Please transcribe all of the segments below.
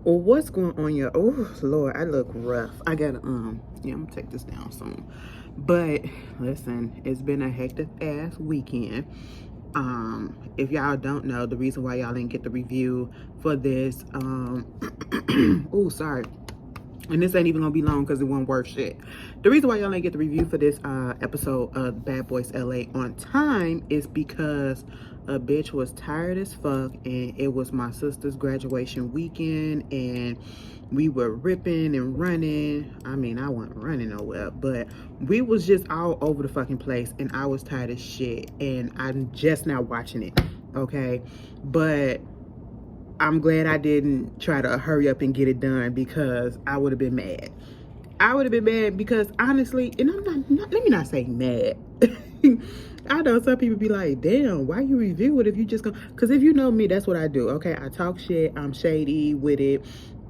Well, what's going on, y'all? Oh Lord, I look rough. I gotta yeah, I'm gonna take this down soon. But listen, it's been a hectic ass weekend. If y'all don't know, the reason why y'all didn't get the review for this, oh sorry. And this ain't even gonna be long because it wasn't worth shit. The reason why y'all ain't get the review for this episode of Bad Boys LA on time is because a bitch was tired as fuck, and it was my sister's graduation weekend, and we were ripping and running. I mean, I wasn't running nowhere, but we was just all over the fucking place, and I was tired as shit, and I'm just now watching it, okay? But I'm glad I didn't try to hurry up and get it done, because I would have been mad. I would have been mad because honestly, and I'm not let me not say mad. I know some people be like, damn, why you review it if you just go? Because if you know me, that's what I do. Okay, I talk shit, I'm shady with it.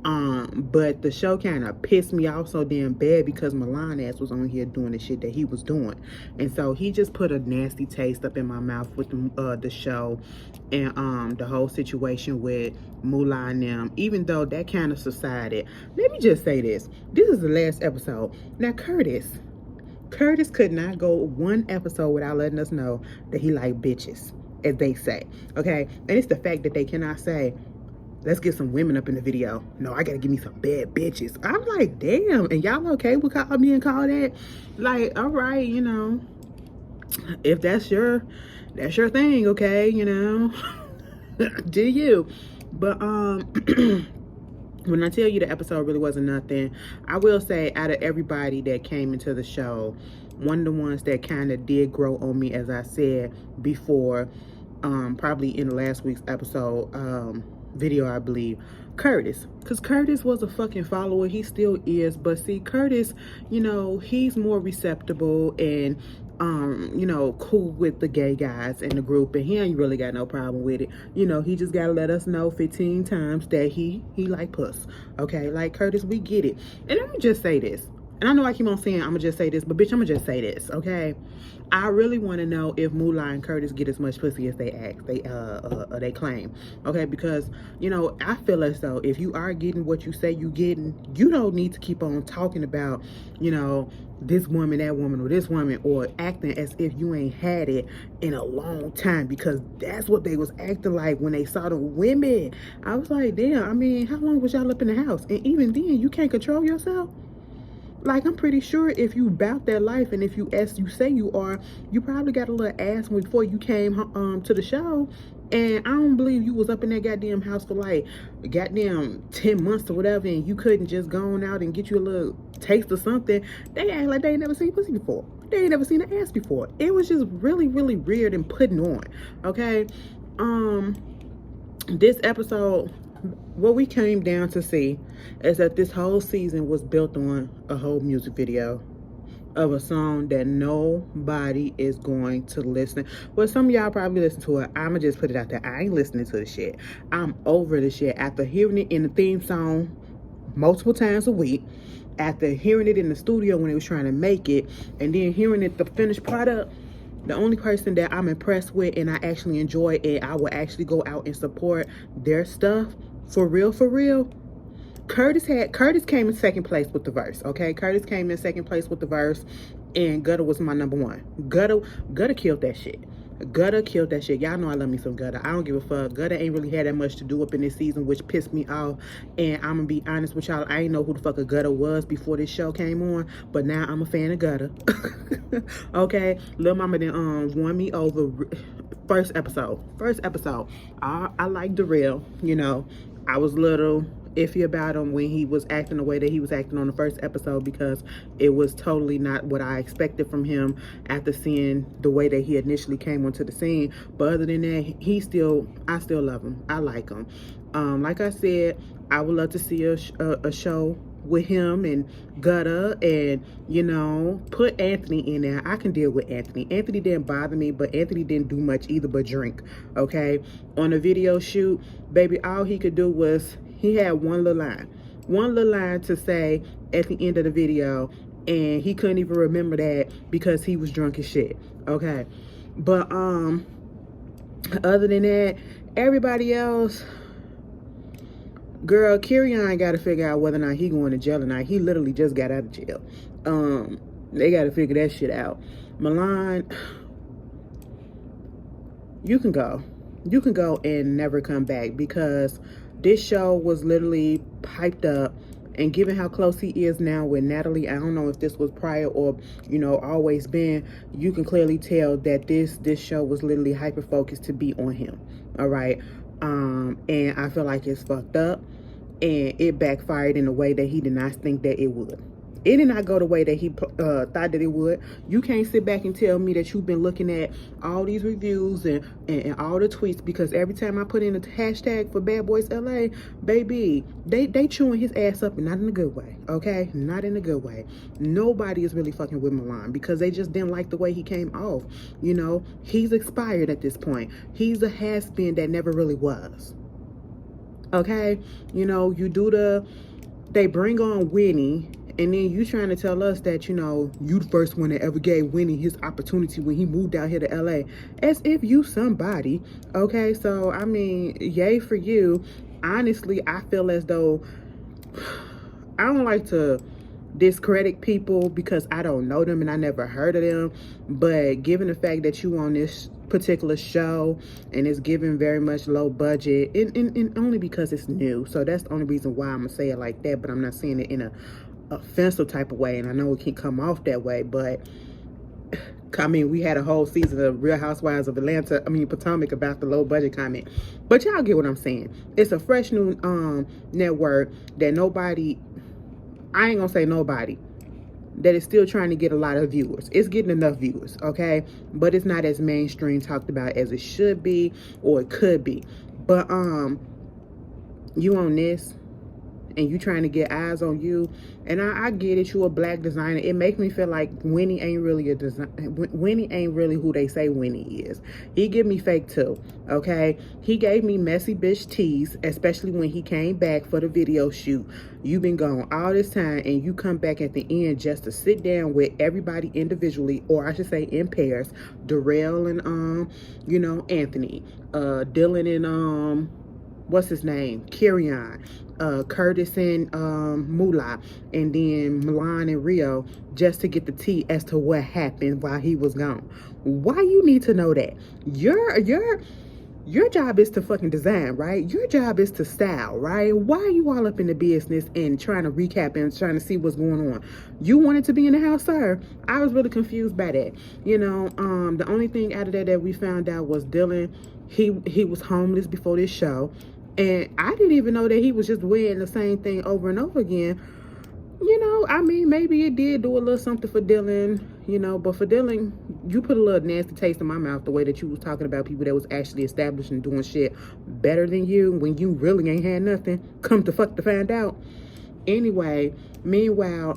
But the show kind of pissed me off so damn bad because Milan ass was on here doing the shit that he was doing, and so he just put a nasty taste up in my mouth with the show, and the whole situation with Mulan and them. Even though that kind of subsided, let me just say this: this is the last episode. Now, Curtis could not go one episode without letting us know that he like bitches, as they say. Okay, and it's the fact that they cannot say, let's get some women up in the video. No, I gotta give me some bad bitches. I'm like, damn, and y'all okay with being called that? Like, all right, if that's your thing, okay, do you? But when I tell you the episode really wasn't nothing, I will say out of everybody that came into the show, one of the ones that kind of did grow on me, as I said before, probably in last week's episode, video, I believe, Curtis. Because Curtis was a fucking follower. He still is. But see, Curtis, he's more receptible and cool with the gay guys in the group, and he ain't really got no problem with it. He just gotta let us know 15 times that he like puss. Okay, like, Curtis, we get it. And let me just say this. And I know I keep on saying I'm gonna just say this, but bitch, I'm gonna just say this, okay? I really want to know if Moolah and Curtis get as much pussy as they claim, okay? Because I feel as though if you are getting what you say you getting, you don't need to keep on talking about this woman, that woman, or this woman, or acting as if you ain't had it in a long time, because that's what they was acting like when they saw the women. I was like, damn, I mean, how long was y'all up in the house? And even then, you can't control yourself. Like, I'm pretty sure if you bout that life, and if you, as you say you are, you probably got a little ass before you came to the show. And I don't believe you was up in that goddamn house for like goddamn 10 months or whatever, and you couldn't just go on out and get you a little taste of something. They act like they ain't never seen pussy before. They ain't never seen an ass before. It was just really, really weird and putting on. Okay. This episode, what we came down to see is that this whole season was built on a whole music video of a song that nobody is going to listen. Well, some of y'all probably listen to it. I'ma just put it out there. I ain't listening to the shit. I'm over the shit. After hearing it in the theme song multiple times a week, after hearing it in the studio when they was trying to make it, and then hearing it the finished product, the only person that I'm impressed with and I actually enjoy it, I will actually go out and support their stuff for real. Curtis came in second place with the verse. Okay, Curtis came in second place with the verse, and Gutter was my number one. Gutter killed that shit. Gutter killed that shit. Y'all know I love me some Gutter. I don't give a fuck. Gutter ain't really had that much to do up in this season, which pissed me off. And I'm gonna be honest with y'all, I ain't know who the fuck a Gutter was before this show came on, but now I'm a fan of Gutter. Okay, Lil Mama then won me over. First episode. I like Darrell. I was little iffy about him when he was acting the way that he was acting on the first episode, because it was totally not what I expected from him after seeing the way that he initially came onto the scene. But other than that, I still love him. I like him. Like I said, I would love to see a show with him and Gutter, and put Anthony in there. I can deal with Anthony. Anthony didn't bother me, but Anthony didn't do much either but drink. Okay, on a video shoot, baby, all he could do was, he had one little line to say at the end of the video, and he couldn't even remember that because he was drunk as shit. Okay, but other than that, everybody else, Girl, Kerrion got to figure out whether or not he going to jail or not. He literally just got out of jail. They got to figure that shit out. Milan, you can go. You can go and never come back, because this show was literally piped up. And given how close he is now with Natalie, I don't know if this was prior or, you know, always been, you can clearly tell that this show was literally hyper focused to be on him. All right. And I feel like it's fucked up, and it backfired in a way that he did not think that it would. It did not go the way that he thought that it would. You can't sit back and tell me that you've been looking at all these reviews and all the tweets, because every time I put in a hashtag for Bad Boys LA, baby, they chewing his ass up, and not in a good way, okay? Not in a good way. Nobody is really fucking with Milan because they just didn't like the way he came off. You know, he's expired at this point. He's a has-been that never really was. Okay? You know, they bring on Winnie, and then you trying to tell us that, you know, you the first one that ever gave Winnie his opportunity when he moved out here to LA. As if you somebody. Okay, so I mean, yay for you. Honestly, I feel as though, I don't like to discredit people because I don't know them and I never heard of them, but given the fact that you on this particular show and it's given very much low budget, and only because it's new, so that's the only reason why I'm gonna say it like that, but I'm not saying it in a offensive type of way, and I know it can come off that way, but I mean, we had a whole season of Real Housewives of Potomac about the low budget comment, but y'all get what I'm saying. It's a fresh new network that nobody, I ain't gonna say nobody, that is still trying to get a lot of viewers. It's getting enough viewers, okay? But it's not as mainstream talked about as it should be or it could be. But you on this and you trying to get eyes on you, and I get it, you a black designer. It makes me feel like Winnie ain't really a design. Winnie ain't really who they say Winnie is. He give me fake too, okay? He gave me messy bitch tease, especially when he came back for the video shoot. You've been gone all this time, and you come back at the end just to sit down with everybody individually, or I should say in pairs. Darrell and you know, Anthony, Dylan and what's his name, Kerrion, Curtis and Moolah, and then Milan and Rio, just to get the tea as to what happened while he was gone. Why you need to know that? Your job is to fucking design, right? Your job is to style, right? Why are you all up in the business and trying to recap and trying to see what's going on? You wanted to be in the house, sir. I was really confused by that. You know, the only thing out of that we found out was Dylan, he was homeless before this show. And I didn't even know that he was just wearing the same thing over and over again. You know, I mean, maybe it did do a little something for Dylan, you know, but for Dylan, you put a little nasty taste in my mouth the way that you was talking about people that was actually established and doing shit better than you when you really ain't had nothing. Come to fuck to find out. Anyway, meanwhile,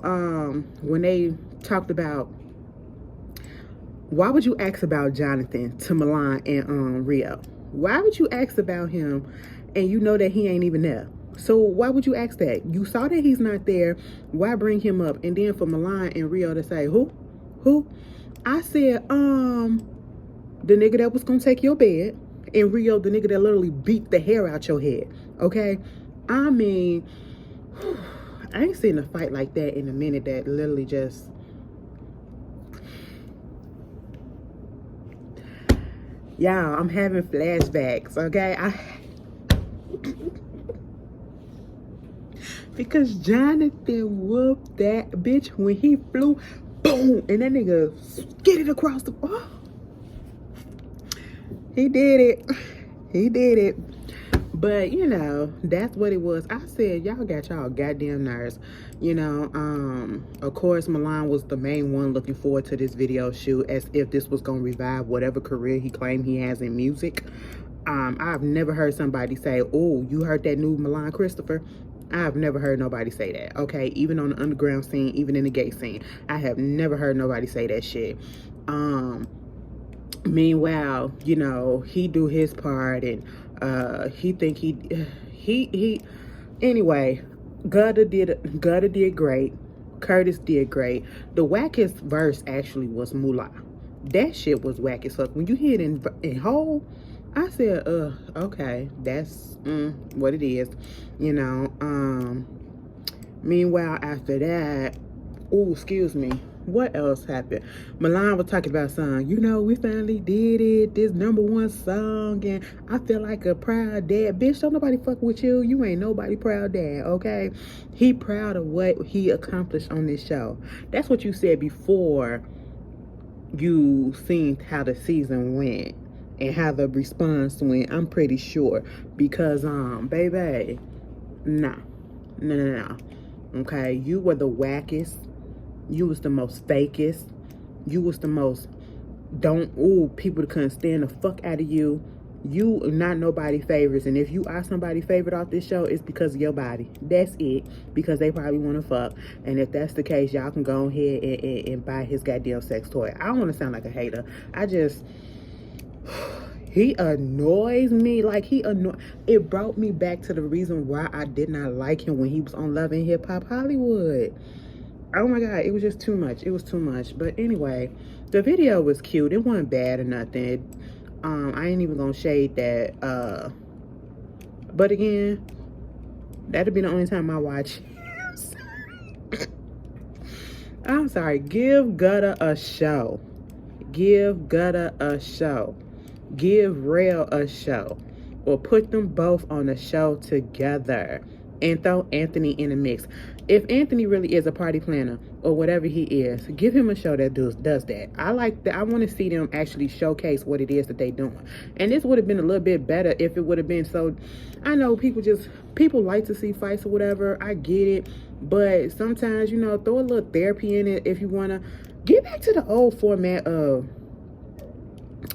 when they talked about, why would you ask about Jonathan to Milan and Rio? Why would you ask about him and you know that he ain't even there? So why would you ask that? You saw that he's not there. Why bring him up? And then for Milan and Rio to say, who? I said, the nigga that was gonna take your bed, and Rio, the nigga that literally beat the hair out your head. Okay? I mean, I ain't seen a fight like that in a minute that literally just... Y'all, I'm having flashbacks, okay? Because Jonathan whooped that bitch when he flew, boom, and that nigga skidded across the... Oh. He did it. He did it. But, you know, that's what it was. I said, y'all got y'all goddamn nerves. You know, of course, Milan was the main one looking forward to this video shoot, as if this was going to revive whatever career he claimed he has in music. I've never heard somebody say, oh, you heard that new Milan Christopher? I've never heard nobody say that, okay? Even on the underground scene, even in the gay scene. I have never heard nobody say that shit. Meanwhile, you know, he do his part, and he think he anyway, Gutter did great. Curtis did great. The wackest verse actually was Moolah. That shit was whack as fuck. When you hear it in whole, I said, okay, that's what it is, you know. Meanwhile, after that, oh, excuse me, what else happened? Milan was talking about something. You know, we finally did it. This #1 song, and I feel like a proud dad. Bitch, don't nobody fuck with you. You ain't nobody proud dad, okay? He proud of what he accomplished on this show. That's what you said before you seen how the season went and how the response went. I'm pretty sure because baby, no. Okay, you were the wackest. You was the most fakest. You was the most people couldn't stand the fuck out of you. You not nobody favorites, and if you are somebody favorite off this show, it's because of your body. That's it. Because they probably want to fuck, and if that's the case, y'all can go ahead and buy his goddamn sex toy. I don't want to sound like a hater. I just he annoys me. Like it brought me back to the reason why I did not like him when he was on Love and Hip Hop Hollywood. Oh my god, it was just too much. It was too much. But anyway, the video was cute. It wasn't bad or nothing. I ain't even gonna shade that. But again, that'd be the only time I watch. I'm sorry. Give Gutter a show. Give Gutter a show. Give Rail a show. Or put them both on a show together. And throw Anthony in the mix. If Anthony really is a party planner or whatever he is, give him a show that does that. I like that. I want to see them actually showcase what it is that they doing. And this would have been a little bit better if it would have been so. I know people like to see fights or whatever. I get it, but sometimes, you know, throw a little therapy in it if you want to. Get back to the old format of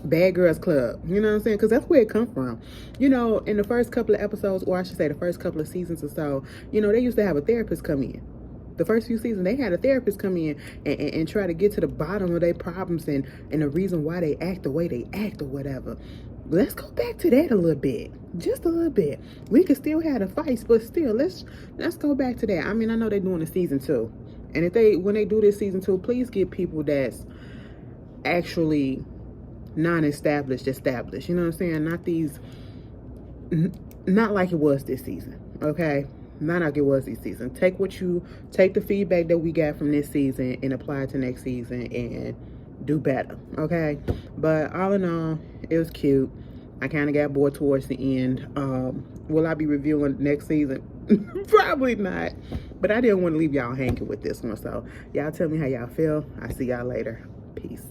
Bad Girls Club, you know what I'm saying? Because that's where it come from. You know, in the first couple of episodes, or I should say the first couple of seasons or so, you know, they used to have a therapist come in. The first few seasons, they had a therapist come in and try to get to the bottom of their problems and the reason why they act the way they act or whatever. Let's go back to that a little bit. Just a little bit. We could still have the fights, but still, let's go back to that. I mean, I know they're doing a season 2. And when they do this season 2, please get people that's actually non-established, you know what I'm saying? Not like it was this season, okay? Not like it was this season. Take the feedback that we got from this season and apply it to next season and do better, okay? But all in all, it was cute. I kind of got bored towards the end. Will I be reviewing next season? Probably not, but I didn't want to leave y'all hanging with this one. So y'all tell me how y'all feel. I'll see y'all later. Peace.